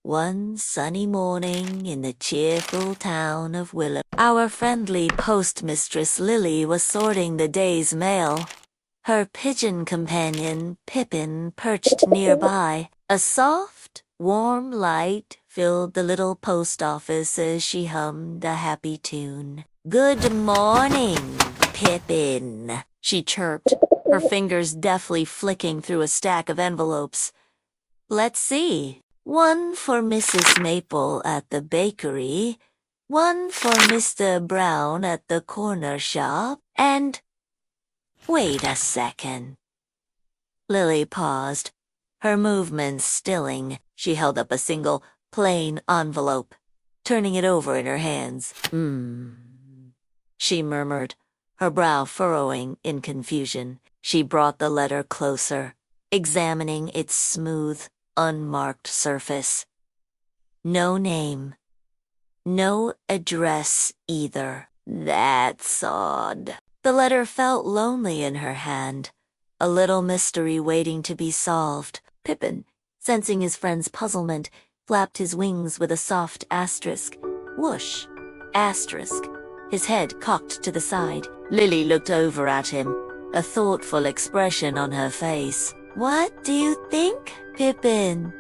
One sunny morning in the cheerful town of Willow, our friendly postmistress Lily was sorting the day's mail. Her pigeon companion, Pippin, perched nearby. A soft, warm light filled the little post office as she hummed a happy tune. "Good morning, Pippin," she chirped, her fingers deftly flicking through a stack of envelopes. "Let's see. One for Mrs. Maple at the bakery, one for Mr. Brown at the corner shop, and— wait a second." Lily paused, her movements stilling. She held up a single, plain envelope, turning it over in her hands. She murmured, her brow furrowing in confusion. She brought the letter closer, examining its smooth, unmarked surface. No name. No address either. That's odd. The letter felt lonely in her hand, a little mystery waiting to be solved. Pippin, sensing his friend's puzzlement, flapped his wings with a soft asterisk. Whoosh. Asterisk. His head cocked to the side. Lily looked over at him, a thoughtful expression on her face. "What do you think, Pippin?"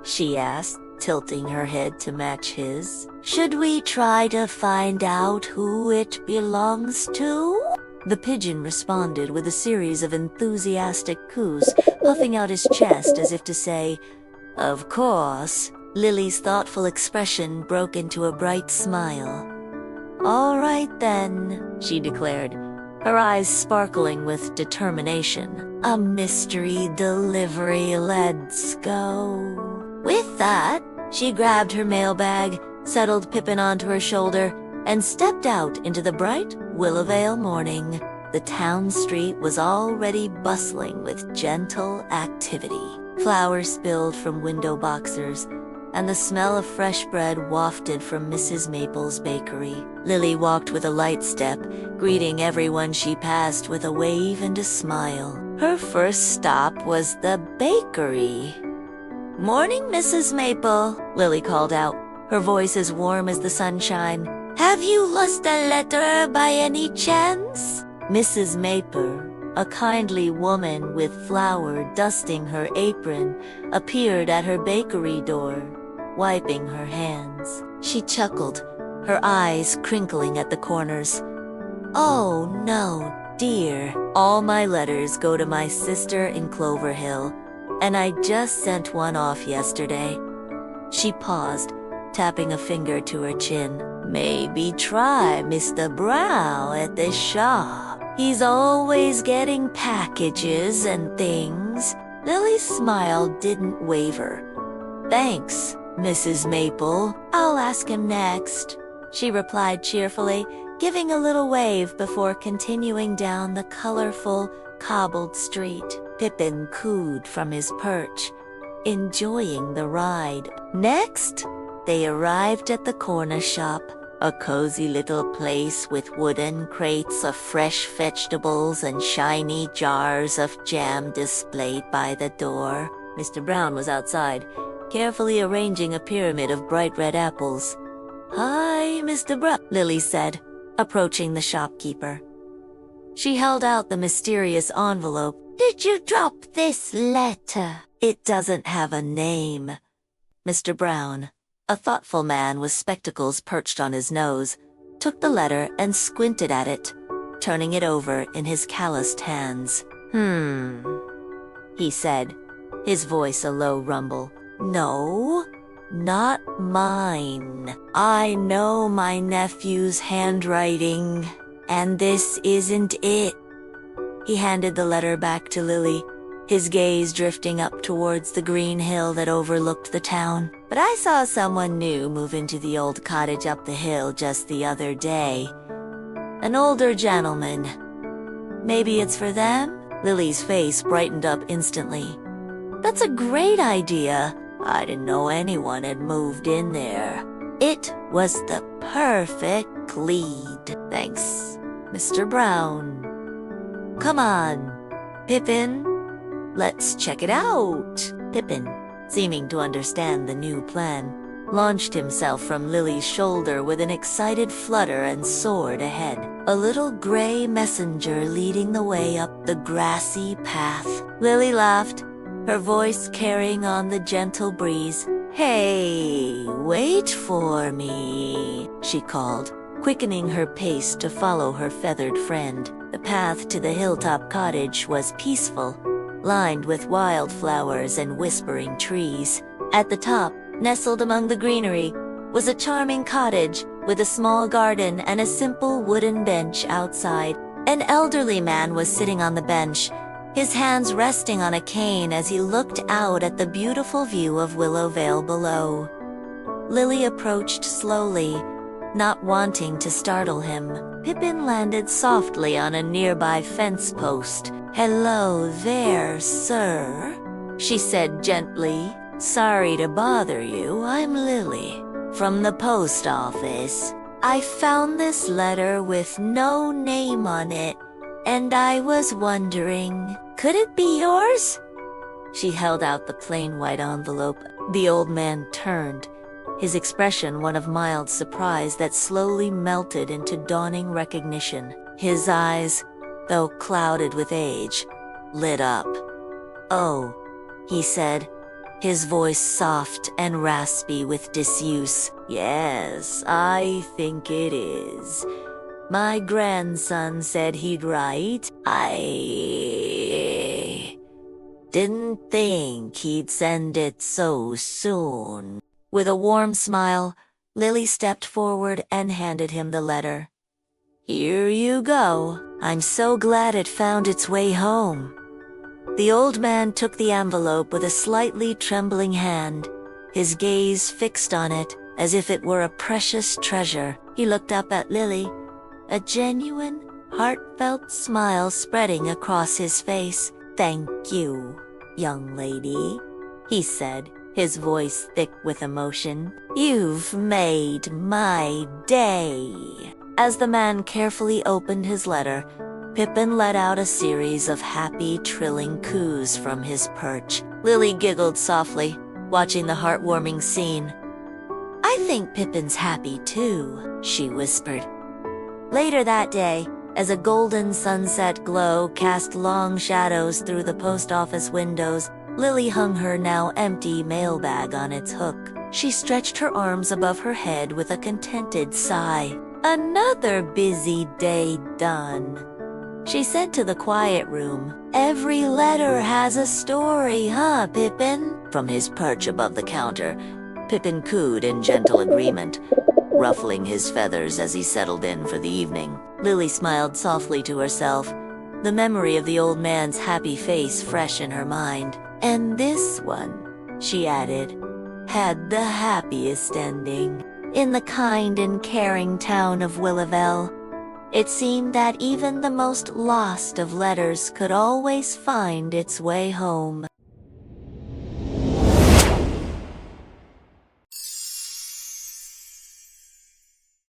she asked, tilting her head to match his. "Should we try to find out who it belongs to?" The pigeon responded with a series of enthusiastic coos, puffing out his chest as if to say, "Of course." Lily's thoughtful expression broke into a bright smile. "All right then," she declared, her eyes sparkling with determination. "A mystery delivery, let's go." With that, she grabbed her mailbag, settled Pippin onto her shoulder, and stepped out into the bright Willowvale morning. The town street was already bustling with gentle activity. Flowers spilled from window boxers, and the smell of fresh bread wafted from Mrs. Maple's bakery. Lily walked with a light step, greeting everyone she passed with a wave and a smile. Her first stop was the bakery. "Morning, Mrs. Maple," Lily called out, her voice as warm as the sunshine. "Have you lost a letter by any chance?" Mrs. Maple, a kindly woman with flour dusting her apron, appeared at her bakery door, wiping her hands. She chuckled, her eyes crinkling at the corners. "Oh, no, dear. All my letters go to my sister in Clover Hill, and I just sent one off yesterday." She paused, tapping a finger to her chin. "Maybe try Mr. Brown at this shop. He's always getting packages and things." Lily's smile didn't waver. "Thanks, Mrs. Maple. I'll ask him next," she replied cheerfully, giving a little wave before continuing down the colorful, cobbled street. Pippin cooed from his perch, enjoying the ride. Next, they arrived at the corner shop, a cozy little place with wooden crates of fresh vegetables and shiny jars of jam displayed by the door. Mr. Brown was outside, carefully arranging a pyramid of bright red apples. "Hi, Mr. Brown," Lily said, approaching the shopkeeper. She held out the mysterious envelope. "Did you drop this letter?" "It doesn't have a name." Mr. Brown, a thoughtful man with spectacles perched on his nose, took the letter and squinted at it, turning it over in his calloused hands. He said, his voice a low rumble. "No, not mine. I know my nephew's handwriting, and this isn't it." He handed the letter back to Lily, his gaze drifting up towards the green hill that overlooked the town. "But I saw someone new move into the old cottage up the hill just the other day. An older gentleman. Maybe it's for them?" Lily's face brightened up instantly. "That's a great idea. I didn't know anyone had moved in there." It was the perfect lead. "Thanks, Mr. Brown. Come on, Pippin. Let's check it out." Pippin, seeming to understand the new plan, launched himself from Lily's shoulder with an excited flutter and soared ahead, a little gray messenger leading the way up the grassy path. Lily laughed, her voice carrying on the gentle breeze. "Hey, wait for me," she called, quickening her pace to follow her feathered friend. The path to the hilltop cottage was peaceful, lined with wildflowers and whispering trees. At the top, nestled among the greenery, was a charming cottage with a small garden and a simple wooden bench outside. An elderly man was sitting on the bench, his hands resting on a cane as he looked out at the beautiful view of Willowvale below. Lily approached slowly, not wanting to startle him. Pippin landed softly on a nearby fence post. "Hello there, sir," she said gently. "Sorry to bother you, I'm Lily, from the post office. I found this letter with no name on it, and I was wondering, could it be yours?" She held out the plain white envelope. The old man turned, his expression one of mild surprise that slowly melted into dawning recognition. His eyes, though clouded with age, lit up. "Oh," he said, his voice soft and raspy with disuse. "Yes, I think it is. My grandson said he'd write. I didn't think he'd send it so soon." With a warm smile, Lily stepped forward and handed him the letter. "Here you go. I'm so glad it found its way home." The old man took the envelope with a slightly trembling hand, his gaze fixed on it as if it were a precious treasure. He looked up at Lily, a genuine, heartfelt smile spreading across his face. "Thank you, young lady," he said, his voice thick with emotion. "You've made my day." As the man carefully opened his letter, Pippin let out a series of happy, trilling coos from his perch. Lily giggled softly, watching the heartwarming scene. "I think Pippin's happy too," she whispered. Later that day, as a golden sunset glow cast long shadows through the post office windows, Lily hung her now empty mailbag on its hook. She stretched her arms above her head with a contented sigh. "Another busy day done," she said to the quiet room. "Every letter has a story, huh, Pippin?" From his perch above the counter, Pippin cooed in gentle agreement, ruffling his feathers as he settled in for the evening. Lily smiled softly to herself, the memory of the old man's happy face fresh in her mind. "And this one," she added, "had the happiest ending. In the kind and caring town of Willowvale, it seemed that even the most lost of letters could always find its way home."